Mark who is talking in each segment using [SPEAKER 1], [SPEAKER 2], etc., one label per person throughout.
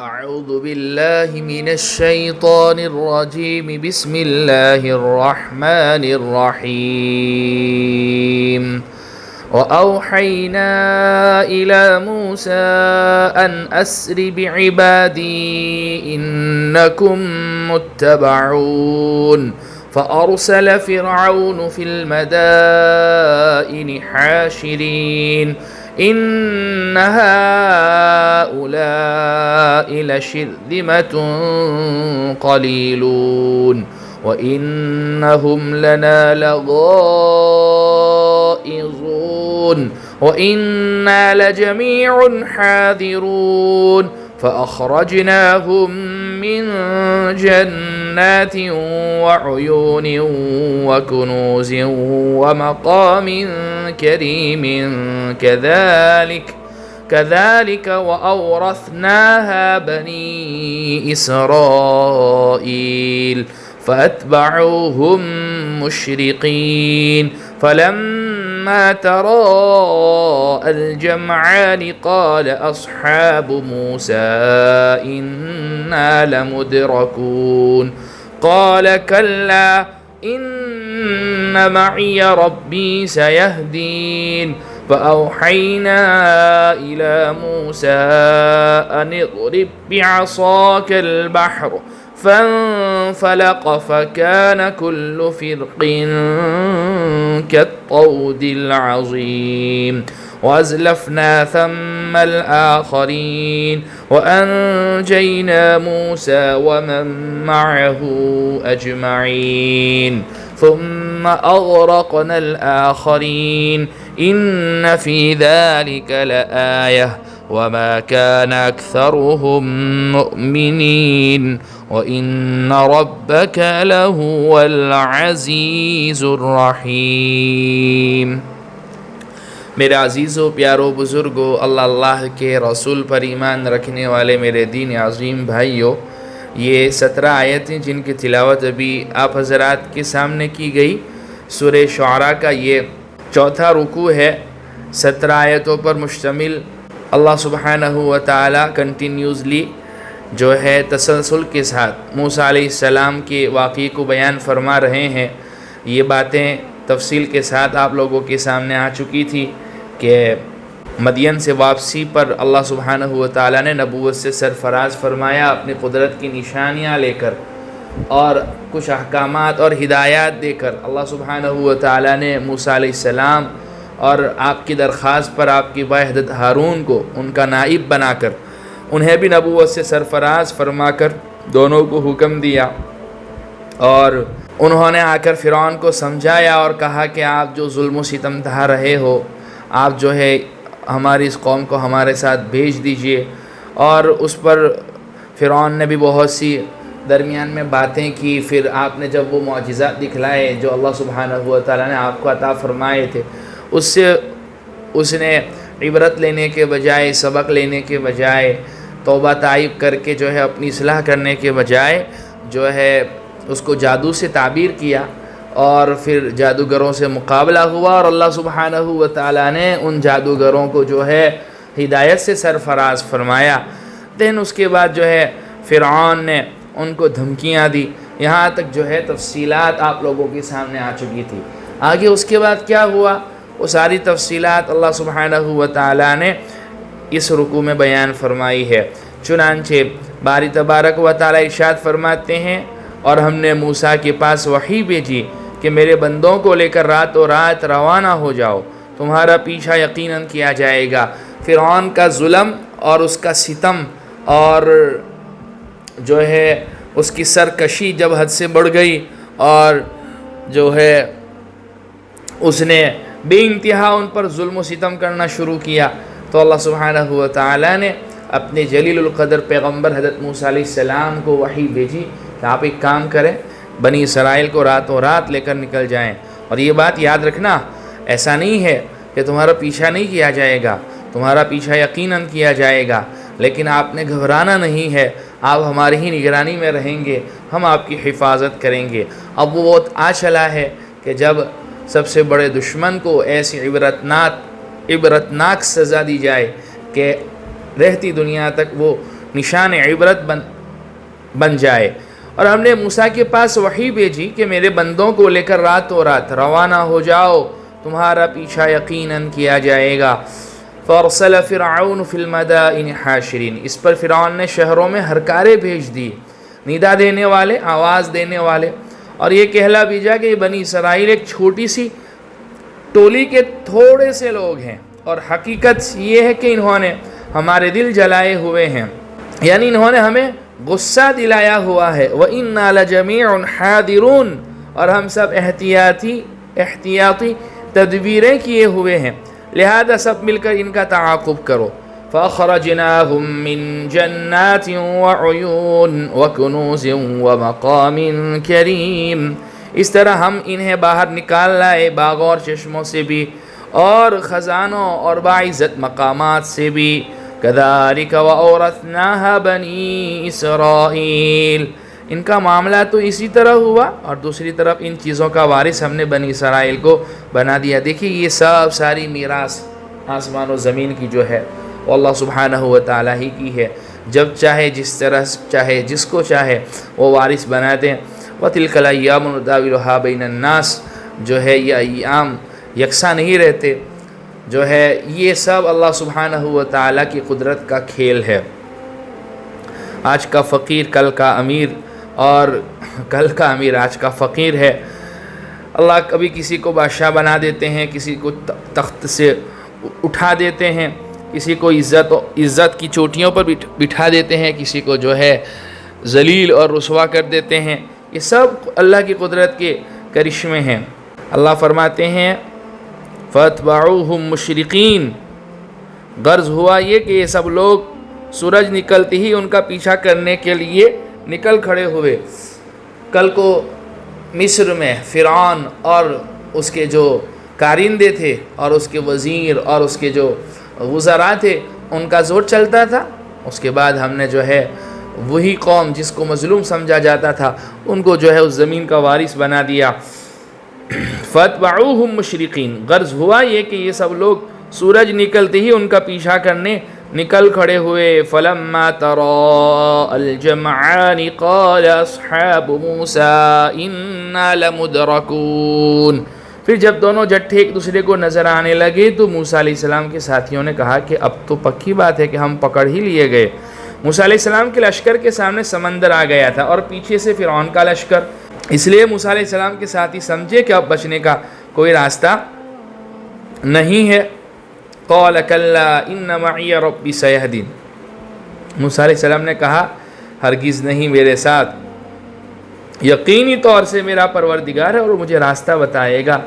[SPEAKER 1] أعوذ بالله من الشيطان الرجيم بسم الله الرحمن الرحيم وأوحينا إلى موسى أن أسر بعبادي إنكم متبعون فأرسل فرعون في المدائن حاشرين إن هؤلاء لشرذمة قليلون وإنهم لنا لغائظون وإنا لجميع حاذرون فأخرجناهم من جنات وعيون وكنوز ومقام كريم كذلك وأورثناها بني إسرائيل فأتبعوهم مشرقين فلما تراءى الجمعان قال أصحاب موسى إنا لمدركون قال كلا إن معي ربي سيهدين فأوحينا إلى موسى أن اضرب بعصاك البحر فانفلق فكان كل فرق كالطود العظيم وأزلفنا ثم الآخرين وأنجينا موسى ومن معه أجمعين ثم أغرقنا الآخرين إن في ذلك لآية وما كان أكثرهم مؤمنين وإن ربك لهو العزيز الرحيم۔ میرے عزیزو، پیارو، بزرگو، اللہ کے رسول پر ایمان رکھنے والے میرے دین عظیم بھائیو، یہ 17 آیتیں جن کی تلاوت ابھی آپ حضرات کے سامنے کی گئی، سورہ شعراء کا یہ چوتھا رکوع ہے۔ 17 آیتوں پر مشتمل اللہ سبحانہ و تعالی کنٹینیوسلی جو ہے تسلسل کے ساتھ موسیٰ علیہ السلام کے واقعے کو بیان فرما رہے ہیں۔ یہ باتیں تفصیل کے ساتھ آپ لوگوں کے سامنے آ چکی تھی کہ مدین سے واپسی پر اللہ سبحانہ و تعالی نے نبوت سے سرفراز فرمایا اپنی قدرت کی نشانیاں لے کر اور کچھ احکامات اور ہدایات دے کر۔ اللہ سبحانہ و تعالی نے موسیٰ علیہ السلام اور آپ کی درخواست پر آپ کی بھائی حضرت ہارون کو ان کا نائب بنا کر انہیں بھی نبوت سے سرفراز فرما کر دونوں کو حکم دیا، اور انہوں نے آ کر فرعون کو سمجھایا اور کہا کہ آپ جو ظلم و ستم ڈھا رہے ہو، آپ جو ہے ہماری اس قوم کو ہمارے ساتھ بھیج دیجئے۔ اور اس پر فرعون نے بھی بہت سی درمیان میں باتیں کی۔ پھر آپ نے جب وہ معجزات دکھلائے جو اللہ سبحانہ و تعالیٰ نے آپ کو عطا فرمائے تھے، اس نے عبرت لینے کے بجائے، سبق لینے کے بجائے، توبہ تائب کر کے جو ہے اپنی اصلاح کرنے کے بجائے جو ہے اس کو جادو سے تعبیر کیا، اور پھر جادوگروں سے مقابلہ ہوا، اور اللہ سبحانہ و تعالیٰ نے ان جادوگروں کو جو ہے ہدایت سے سرفراز فرمایا۔ اس کے بعد جو ہے فرعون نے ان کو دھمکیاں دی، یہاں تک جو ہے تفصیلات آپ لوگوں کے سامنے آ چکی تھی۔ آگے اس کے بعد کیا ہوا، وہ ساری تفصیلات اللہ سبحانہ و تعالیٰ نے اس رکوع میں بیان فرمائی ہے۔ چنانچہ باری تبارک و تعالیٰ ارشاد فرماتے ہیں، اور ہم نے موسیٰ کے پاس وحی بھیجی کہ میرے بندوں کو لے کر راتوں رات روانہ ہو جاؤ، تمہارا پیچھا یقیناً کیا جائے گا۔ فرعون کا ظلم اور اس کا ستم اور جو ہے اس کی سرکشی جب حد سے بڑھ گئی، اور جو ہے اس نے بے انتہا ان پر ظلم و ستم کرنا شروع کیا، تو اللہ سبحانہ و تعالیٰ نے اپنے جلیل القدر پیغمبر حضرت موسیٰ علیہ السلام کو وحی بھیجی کہ آپ ایک کام کریں، بنی اسرائیل کو راتوں رات لے کر نکل جائیں۔ اور یہ بات یاد رکھنا، ایسا نہیں ہے کہ تمہارا پیچھا نہیں کیا جائے گا، تمہارا پیچھا یقیناً کیا جائے گا، لیکن آپ نے گھبرانا نہیں ہے، آپ ہماری ہی نگرانی میں رہیں گے، ہم آپ کی حفاظت کریں گے۔ اب وہ وقت آ چلا ہے کہ جب سب سے بڑے دشمن کو ایسی عبرتناک سزا دی جائے کہ رہتی دنیا تک وہ نشان عبرت بن جائے۔ اور ہم نے موسیٰ کے پاس وحی بھیجی کہ میرے بندوں کو لے کر راتوں رات روانہ ہو جاؤ، تمہارا پیچھا یقیناً کیا جائے گا۔ فَأَرْسَلَ فِرْعَوْنُ فِي الْمَدَائِنِ حَاشِرِينَ، اس پر فرعون نے شہروں میں ہرکارے بھیج دی، ندا دینے والے، آواز دینے والے، اور یہ کہلا بھیجا کہ یہ بنی اسرائیل ایک چھوٹی سی ٹولی کے تھوڑے سے لوگ ہیں، اور حقیقت یہ ہے کہ انہوں نے ہمارے دل جلائے ہوئے ہیں، یعنی انہوں نے ہمیں غصہ دلایا ہوا ہے۔ وَإِنَّا لَجَمِيعٌ حَاذِرُونَ، اور ہم سب احتیاطی تدبیریں کیے ہوئے ہیں، لہذا سب مل کر ان کا تعاقب کرو۔ فَأَخْرَجْنَاهُم مِّن جَنَّاتٍ وَعُيُونٍ وَكُنُوزٍ وَمَقَامٍ كَرِيمٍ، اس طرح ہم انہیں باہر نکال لائے باغوں اور چشموں سے بھی، اور خزانوں اور باعزت مقامات سے بھی۔ كَذَلِكَ وَأَوْرَثْنَاهَا بَنِي إِسْرَائِيلَ، ان کا معاملہ تو اسی طرح ہوا، اور دوسری طرف ان چیزوں کا وارث ہم نے بنی اسرائیل کو بنا دیا۔ دیکھیے یہ ساری میراث آسمان و زمین کی جو ہے وہ اللہ سبحانہ و تعالیٰ ہی کی ہے، جب چاہے جس طرح چاہے جس کو چاہے وہ وارث بنا دیں۔ وَتِلْكَ الْأَيَّامُ نُدَاوِلُهَا بَيْنَ النَّاسِ، جو ہے یہ ایام یکساں نہیں رہتے، جو ہے یہ سب اللہ سبحانہ و تعالیٰ کی قدرت کا کھیل ہے۔ آج کا فقیر کل کا امیر، اور کل کا امیر آج کا فقیر ہے۔ اللہ کبھی کسی کو بادشاہ بنا دیتے ہیں، کسی کو تخت سے اٹھا دیتے ہیں، کسی کو عزت کی چوٹیوں پر بٹھا دیتے ہیں، کسی کو جو ہے ذلیل اور رسوا کر دیتے ہیں۔ یہ سب اللہ کی قدرت کے کرشمے ہیں۔ اللہ فرماتے ہیں فَأَتْبَعُوهُمْ مُشْرِقِينَ، غرض ہوا یہ کہ یہ سب لوگ سورج نکلتے ہی ان کا پیچھا کرنے کے لیے نکل کھڑے ہوئے۔ کل کو مصر میں فرعون اور اس کے جو کارندے تھے اور اس کے وزیر اور اس کے جو وزراء تھے، ان کا زور چلتا تھا۔ اس کے بعد ہم نے جو ہے وہی قوم جس کو مظلوم سمجھا جاتا تھا، ان کو جو ہے اس زمین کا وارث بنا دیا۔ فَأَتْبَعُوهُمْ مُشْرِقِينَ، غرض ہوا یہ کہ یہ سب لوگ سورج نکلتے ہی ان کا پیچھا کرنے نکل کھڑے ہوئے۔ فَلَمَّا تَرَاءَ الْجَمْعَانِ قَالَ أَصْحَابُ مُوسَىٰ إِنَّا لَمُدْرَكُونَ، پھر جب دونوں جٹھے ایک دوسرے کو نظر آنے لگے تو موسیٰ علیہ السلام کے ساتھیوں نے کہا کہ اب تو پکی بات ہے کہ ہم پکڑ ہی لیے گئے۔ موسیٰ علیہ السلام کے لشکر کے سامنے سمندر آ گیا تھا اور پیچھے سے فرعون کا لشکر، اس لیے موسیٰ علیہ السلام کے ساتھی سمجھے کہ اب بچنے کا کوئی راستہ نہیں ہے۔ قال کلا ان معی ربی سیہدین، موسیٰ علیہ السلام نے کہا ہرگز نہیں، میرے ساتھ یقینی طور سے میرا پروردگار ہے اور مجھے راستہ بتائے گا۔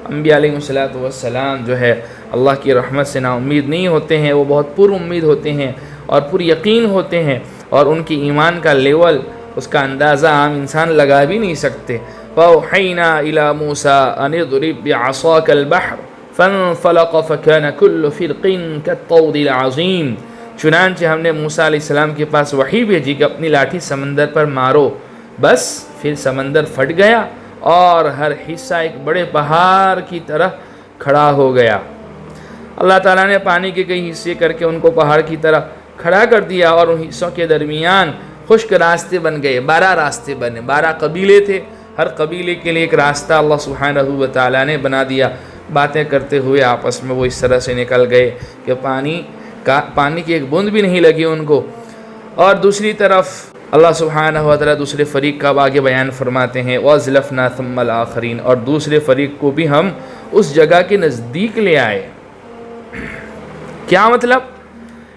[SPEAKER 1] انبیاء علیہ السلام جو ہے اللہ کی رحمت سے نا امید نہیں ہوتے ہیں، وہ بہت پر امید ہوتے ہیں اور پر یقین ہوتے ہیں، اور ان کی ایمان کا لیول، اس کا اندازہ عام انسان لگا بھی نہیں سکتے۔ فَأَوْحَيْنَا إِلَى مُوسَىٰ أَنِ اضْرِب بِّعَصَاكَ الْبَحْرَ فَانفَلَقَ فَكَانَ كُلُّ فِرْقٍ كَالطَّوْدِ الْعَظِيمِ، چنانچہ ہم نے موسیٰ علیہ السلام کے پاس وحی بھیجی کہ اپنی لاٹھی سمندر پر مارو، بس پھر سمندر پھٹ گیا اور ہر حصہ ایک بڑے پہاڑ کی طرح کھڑا ہو گیا۔ اللہ تعالیٰ نے پانی کے کئی حصے کر کے ان کو پہاڑ کی طرح کھڑا کر دیا، اور ان حصوں کے درمیان خشک راستے بن گئے، 12 راستے بنے، 12 قبیلے تھے، ہر قبیلے کے لیے ایک راستہ اللہ سبحانہ و تعالیٰ نے بنا دیا۔ باتیں کرتے ہوئے آپس میں وہ اس طرح سے نکل گئے کہ پانی کی ایک بوند بھی نہیں لگی ان کو۔ اور دوسری طرف اللہ سبحانہ و تعالیٰ دوسرے فریق کا آگے بیان فرماتے ہیں وَأَزْلَفْنَا ثُمَّ الْآخَرِينَ، اور دوسرے فریق کو بھی ہم اس جگہ کے نزدیک لے آئے۔ کیا مطلب؟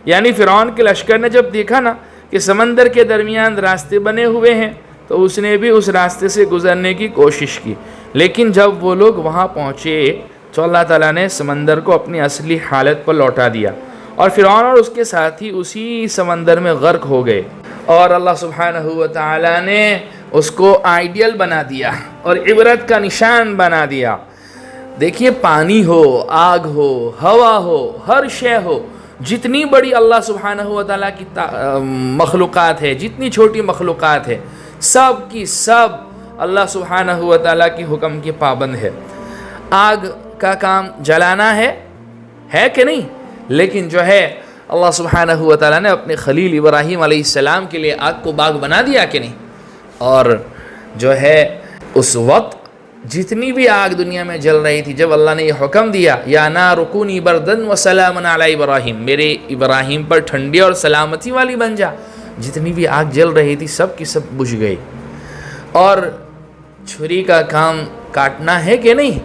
[SPEAKER 1] یعنی فرعون کے لشکر نے جب دیکھا نا کہ سمندر کے درمیان راستے بنے ہوئے ہیں تو اس نے بھی اس راستے سے گزرنے کی کوشش کی، لیکن جب وہ لوگ وہاں پہنچے تو اللہ تعالیٰ نے سمندر کو اپنی اصلی حالت پر لوٹا دیا، اور فرعون اور اس کے ساتھی اسی سمندر میں غرق ہو گئے، اور اللہ سبحانہ و تعالیٰ نے اس کو آئیڈیل بنا دیا اور عبرت کا نشان بنا دیا۔ دیکھیے پانی ہو، آگ ہو، ہوا ہو، ہر شے ہو، جتنی بڑی اللہ سبحانہ و تعالیٰ کی مخلوقات ہے، جتنی چھوٹی مخلوقات ہے، سب کی سب اللہ سبحانہ و تعالیٰ کی حکم کی پابند ہے۔ آگ کا کام جلانا ہے کہ نہیں؟ لیکن جو ہے اللہ سبحانہ و تعالیٰ نے اپنے خلیل ابراہیم علیہ السلام کے لیے آگ کو باغ بنا دیا کہ نہیں؟ اور جو ہے اس وقت جتنی بھی آگ دنیا میں جل رہی تھی، جب اللہ نے یہ حکم دیا یا نار کونی بردن و سلام علی ابراہیم، میرے ابراہیم پر ٹھنڈی اور سلامتی والی بن جا، جتنی بھی آگ جل رہی تھی سب کی سب بجھ گئی۔ اور چھری کا کام کاٹنا ہے کہ نہیں؟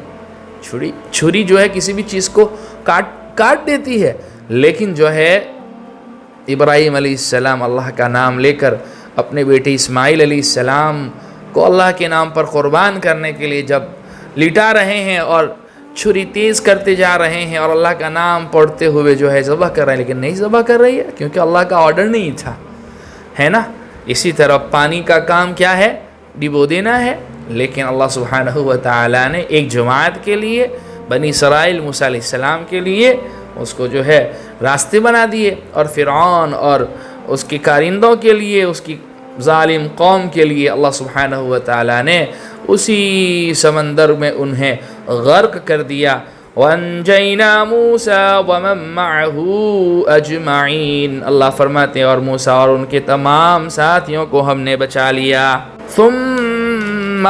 [SPEAKER 1] چھری جو ہے کسی بھی چیز کو کاٹ دیتی ہے، لیکن جو ہے ابراہیم علیہ السلام اللہ کا نام لے کر اپنے بیٹے اسماعیل علیہ السلام کو اللہ کے نام پر قربان کرنے کے لیے جب لٹا رہے ہیں اور چھری تیز کرتے جا رہے ہیں اور اللہ کا نام پڑھتے ہوئے جو ہے ذبح کر رہے ہیں، لیکن نہیں ذبح کر رہی ہے کیونکہ اللہ کا آرڈر نہیں تھا، ہے نا؟ اسی طرح پانی کا کام کیا ہے؟ ڈبو دینا ہے، لیکن اللہ سبحانہ و تعالیٰ نے ایک جماعت کے لیے، بنی اسرائیل موسیٰ علیہ السلام کے لیے اس کو جو ہے راستے بنا دیے، اور فرعون اور اس کے کارندوں کے لیے، اس کی ظالم قوم کے لیے اللہ سبحانہ و تعالیٰ نے اسی سمندر میں انہیں غرق کر دیا۔ وَأَنْجَيْنَا مُوسَىٰ وَمَن مَّعَهُ أَجْمَعِينَ، اللہ فرماتے ہیں اور موسیٰ اور ان کے تمام ساتھیوں کو ہم نے بچا لیا۔ ثُمَّ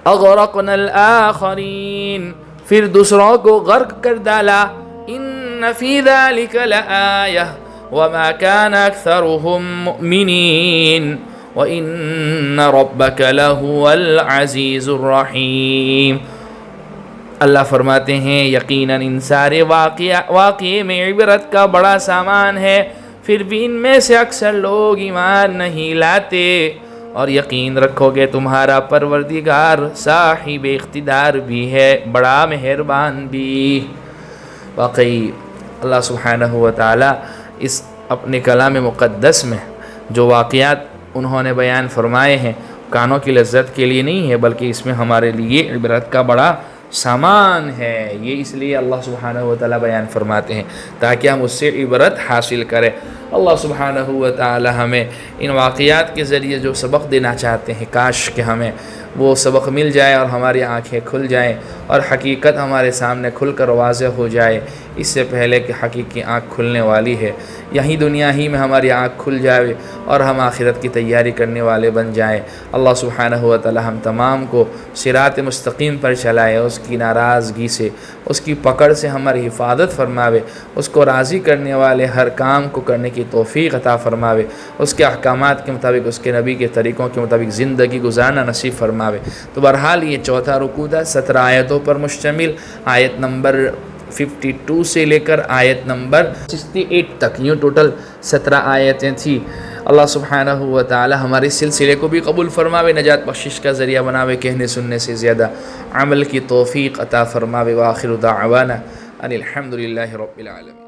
[SPEAKER 1] أَغْرَقْنَا الْآخَرِينَ، پھر دوسروں کو غرق کر ڈالا۔ إِنَّ فِي ذَلِكَ لَآيَةً وَمَا كَانَ أَكْثَرُهُم مُؤْمِنِينَ وَإِنَّ رَبَّكَ لَهُوَ الْعَزِيزُ الرَّحِيمُ۔ اللہ فرماتے ہیں یقیناً ان سارے واقعے میں عبرت کا بڑا سامان ہے، پھر بھی ان میں سے اکثر لوگ ایمان نہیں لاتے، اور یقین رکھو کہ تمہارا پروردگار صاحب اقتدار بھی ہے، بڑا مہربان بھی۔ واقعی اللہ سبحانہ و تعالیٰ اس اپنے کلام مقدس میں جو واقعات انہوں نے بیان فرمائے ہیں کانوں کی لذت کے لیے نہیں ہے، بلکہ اس میں ہمارے لیے عبرت کا بڑا سامان ہے۔ یہ اس لیے اللہ سبحانہ و تعالیٰ بیان فرماتے ہیں تاکہ ہم اس سے عبرت حاصل کریں۔ اللہ سبحانہ و تعالیٰ ہمیں ان واقعات کے ذریعے جو سبق دینا چاہتے ہیں، کاش کہ ہمیں وہ سبق مل جائے اور ہماری آنکھیں کھل جائیں اور حقیقت ہمارے سامنے کھل کر واضح ہو جائے، اس سے پہلے کہ حقیقی آنکھ کھلنے والی ہے۔ یہیں دنیا ہی میں ہماری آنکھ کھل جائے اور ہم آخرت کی تیاری کرنے والے بن جائیں۔ اللہ سبحانہ و تعالی ہم تمام کو صراط مستقیم پر چلائے، اس کی ناراضگی سے، اس کی پکڑ سے ہماری حفاظت فرماوے، اس کو راضی کرنے والے ہر کام کو کرنے کی توفیق عطا فرماوے، اس کے احکامات کے مطابق، اس کے نبی کے طریقوں کے مطابق زندگی گزارنا نصیب فرماوے۔ تو بہرحال یہ چوتھا رکوع تھا، 17 آیتوں پر مشتمل، آیت نمبر 52 سے لے کر آیت نمبر 68 تک، یوں ٹوٹل 17 آیتیں تھیں۔ اللہ سبحانہ و تعالی ہمارے سلسلے کو بھی قبول فرماوے، نجات بخشش کا ذریعہ بناوے، کہنے سننے سے زیادہ عمل کی توفیق عطا فرماوے۔ وآخر دعوانا ان الحمد للہ رب العالمین۔